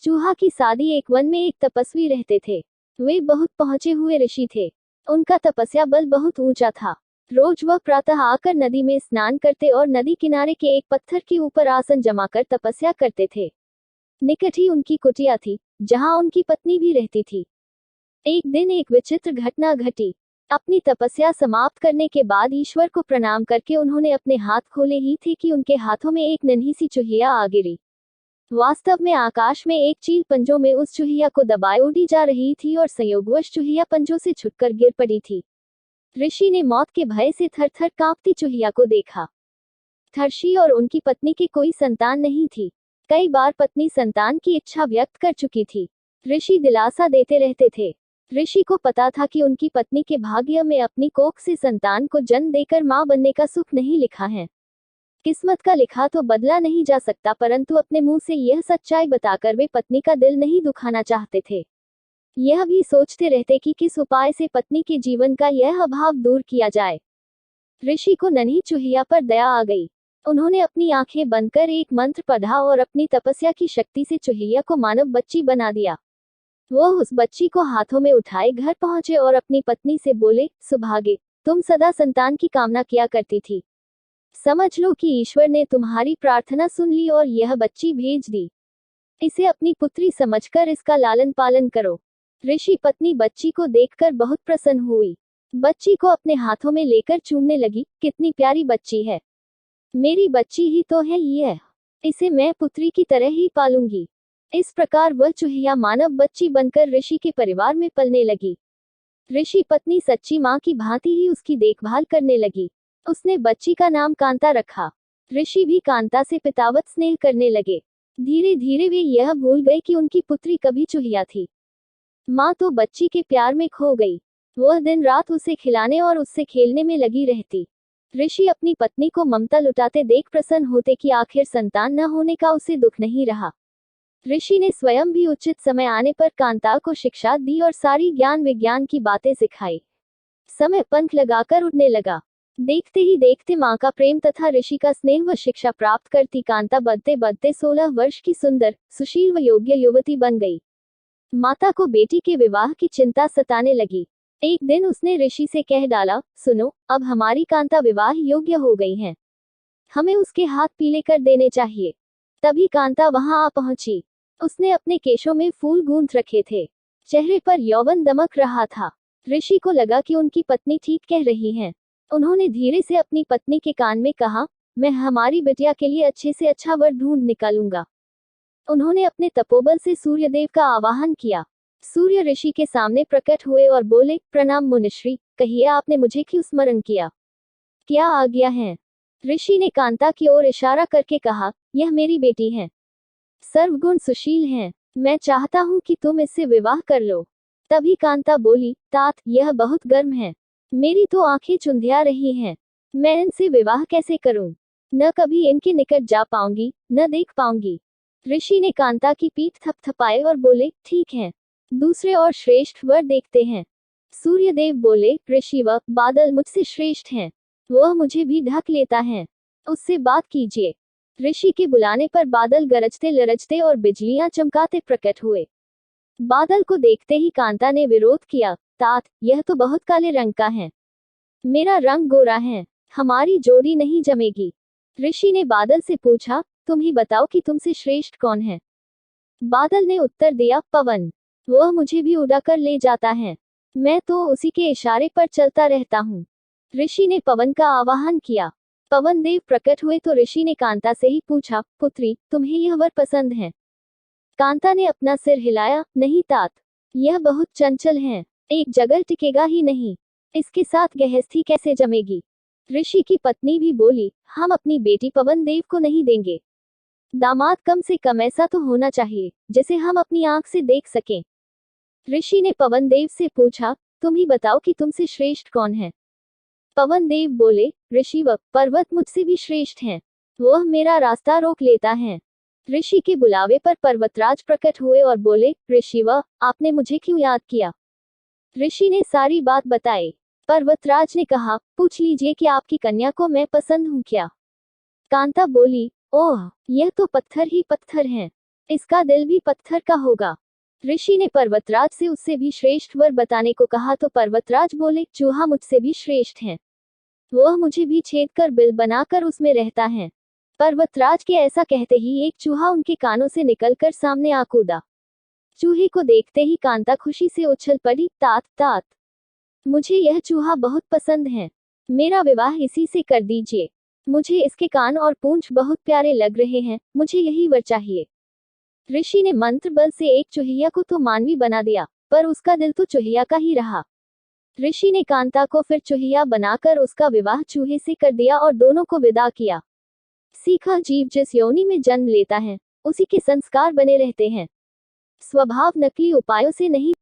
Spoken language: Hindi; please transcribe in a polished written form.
चूहा की शादी। एक वन में एक तपस्वी रहते थे। वे बहुत पहुंचे हुए ऋषि थे। उनका तपस्या बल बहुत ऊंचा था। रोज वह प्रातः आकर नदी में स्नान करते और नदी किनारे के एक पत्थर के ऊपर आसन जमाकर तपस्या करते थे। निकट ही उनकी कुटिया थी, जहां उनकी पत्नी भी रहती थी। एक दिन एक विचित्र घटना घटी। अपनी तपस्या समाप्त करने के बाद ईश्वर को प्रणाम करके उन्होंने अपने हाथ खोले ही थे कि उनके हाथों में एक नन्ही सी चूहिया आ गिरी। वास्तव में आकाश में एक चील पंजों में उस चूहिया को दबाए उड़ी जा रही थी और संयोगवश चूहिया पंजों से छुटकर गिर पड़ी थी। ऋषि ने मौत के भय से थर-थर कांपती चूहिया को देखा। थर्षी और उनकी पत्नी की कोई संतान नहीं थी। कई बार पत्नी संतान की इच्छा व्यक्त कर चुकी थी। ऋषि दिलासा देते रहते थे। ऋषि को पता था कि उनकी पत्नी के भाग्य में अपनी कोख से संतान को जन्म देकर मां बनने का सुख नहीं लिखा है। किस्मत का लिखा तो बदला नहीं जा सकता, परंतु अपने मुंह से यह सच्चाई बताकर वे पत्नी का दिल नहीं दुखाना चाहते थे। यह भी सोचते रहते कि किस उपाय से पत्नी के जीवन का यह अभाव दूर किया जाए। ऋषि को नन्ही चूहिया पर दया आ गई। उन्होंने अपनी आंखें बंद कर एक मंत्र पढ़ा और अपनी तपस्या की शक्ति से चूहिया को मानव बच्ची बना दिया। वह उस बच्ची को हाथों में उठाए घर पहुंचे और अपनी पत्नी से बोले, सुभागे, तुम सदा संतान की कामना किया करती थी। समझ लो कि ईश्वर ने तुम्हारी प्रार्थना सुन ली और यह बच्ची भेज दी। इसे अपनी पुत्री समझकर इसका लालन पालन करो। ऋषि पत्नी बच्ची को देखकर बहुत प्रसन्न हुई। बच्ची को अपने हाथों में लेकर चूमने लगी। कितनी प्यारी बच्ची है, मेरी बच्ची ही तो है यह, इसे मैं पुत्री की तरह ही पालूंगी। इस प्रकार वह चूहिया मानव बच्ची बनकर ऋषि के परिवार में पलने लगी। ऋषि पत्नी सच्ची मां की भांति ही उसकी देखभाल करने लगी। उसने बच्ची का नाम कांता रखा। ऋषि भी कांता से पितावत स्नेह करने लगे। धीरे धीरे वे यह भूल गए कि उनकी पुत्री कभी चूहिया थी। मां तो बच्ची के प्यार में खो गई। वह दिन रात उसे खिलाने और उससे खेलने में लगी रहती। ऋषि अपनी पत्नी को ममता लुटाते देख प्रसन्न होते कि आखिर संतान न होने का उसे दुख नहीं रहा। ऋषि ने स्वयं भी उचित समय आने पर कांता को शिक्षा दी और सारी ज्ञान विज्ञान की बातें सिखाई। समय पंख लगाकर उड़ने लगा। देखते ही देखते मां का प्रेम तथा ऋषि का स्नेह व शिक्षा प्राप्त करती कांता बढ़ते बढ़ते 16 वर्ष की सुंदर, सुशील व योग्य युवती बन गई। माता को बेटी के विवाह की चिंता सताने लगी। एक दिन उसने ऋषि से कह डाला, सुनो, अब हमारी कांता विवाह योग्य हो गई है, हमें उसके हाथ पीले कर देने चाहिए। तभी कांता वहां आ पहुंची। उसने अपने केशों में फूल गूंथ रखे थे। चेहरे पर यौवन दमक रहा था। ऋषि को लगा कि उनकी पत्नी ठीक कह रही है। उन्होंने धीरे से अपनी पत्नी के कान में कहा, मैं हमारी बिटिया के लिए अच्छे से अच्छा वर ढूंढ निकालूंगा। उन्होंने अपने तपोबल से सूर्यदेव का आवाहन किया। सूर्य ऋषि के सामने प्रकट हुए और बोले, प्रणाम मुनिश्री, कहिए आपने मुझे क्यों स्मरण किया, क्या आज्ञा है। ऋषि ने कांता की ओर इशारा करके कहा, यह मेरी बेटी है, सर्वगुण सुशील है, मैं चाहता हूँ कि तुम इससे विवाह कर लो। तभी कांता बोली, तात, यह बहुत गर्म है, मेरी तो आंखें चुंधिया रही हैं, मैं इनसे विवाह कैसे करूं? न कभी इनके निकट जा पाऊंगी, न देख पाऊंगी। ऋषि ने कांता की पीठ थपथपाए और बोले, ठीक है, दूसरे और श्रेष्ठ वर देखते हैं। सूर्यदेव बोले, ऋषि, वह बादल मुझसे श्रेष्ठ हैं, वह मुझे भी ढक लेता है, उससे बात कीजिए। ऋषि के बुलाने पर बादल गरजते लरजते और बिजलियां चमकाते प्रकट हुए। बादल को देखते ही कांता ने विरोध किया, तात, यह तो बहुत काले रंग का है, मेरा रंग गोरा है, हमारी जोड़ी नहीं जमेगी। ऋषि ने बादल से पूछा, तुम ही बताओ कि तुमसे श्रेष्ठ कौन है? बादल ने उत्तर दिया, पवन, वह मुझे भी उड़ाकर ले जाता है, मैं तो उसी के इशारे पर चलता रहता हूँ। ऋषि ने पवन का आवाहन किया। पवन देव प्रकट हुए तो ऋषि ने कांता से ही पूछा, पुत्री, तुम्हें यह वर पसंद है? कांता ने अपना सिर हिलाया, नहीं तात, यह बहुत चंचल है, एक जगह टिकेगा ही नहीं, इसके साथ गृहस्थी कैसे जमेगी। ऋषि की पत्नी भी बोली, हम अपनी बेटी पवन देव को नहीं देंगे, दामाद कम से कम ऐसा तो होना चाहिए जिसे हम अपनी आंख से देख सकें। ऋषि ने पवन देव से पूछा, तुम ही बताओ कि तुमसे श्रेष्ठ कौन है? पवन देव बोले, ऋषि, वह पर्वत मुझसे भी श्रेष्ठ हैं, वह मेरा रास्ता रोक लेता है। ऋषि के बुलावे पर पर्वतराज प्रकट हुए और बोले, ऋषि, वह आपने मुझे क्यों याद किया? ऋषि ने सारी बात बताई। पर्वतराज ने कहा, पूछ लीजिए कि आपकी कन्या को मैं पसंद हूँ क्या? कांता बोली, ओह, यह तो पत्थर ही पत्थर हैं, इसका दिल भी पत्थर का होगा। ऋषि ने पर्वतराज से उससे भी श्रेष्ठ वर बताने को कहा तो पर्वतराज बोले, चूहा मुझसे भी श्रेष्ठ है, वह मुझे भी छेद कर बिल बनाकर उसमें रहता है। पर्वतराज के ऐसा कहते ही एक चूहा उनके कानों से निकलकर सामने आ कूदा। चूहे को देखते ही कांता खुशी से उछल पड़ी, तात तात, मुझे यह चूहा बहुत पसंद है, मेरा विवाह इसी से कर दीजिए, मुझे इसके कान और पूंछ बहुत प्यारे लग रहे हैं, मुझे यही वर चाहिए। ऋषि ने मंत्र बल से एक चूहिया को तो मानवी बना दिया, पर उसका दिल तो चूहिया का ही रहा। ऋषि ने कांता को फिर चूहिया बनाकर उसका विवाह चूहे से कर दिया और दोनों को विदा किया। सीखा, जीव जिस योनि में जन्म लेता है उसी के संस्कार बने रहते हैं, स्वभाव नकली उपायों से नहीं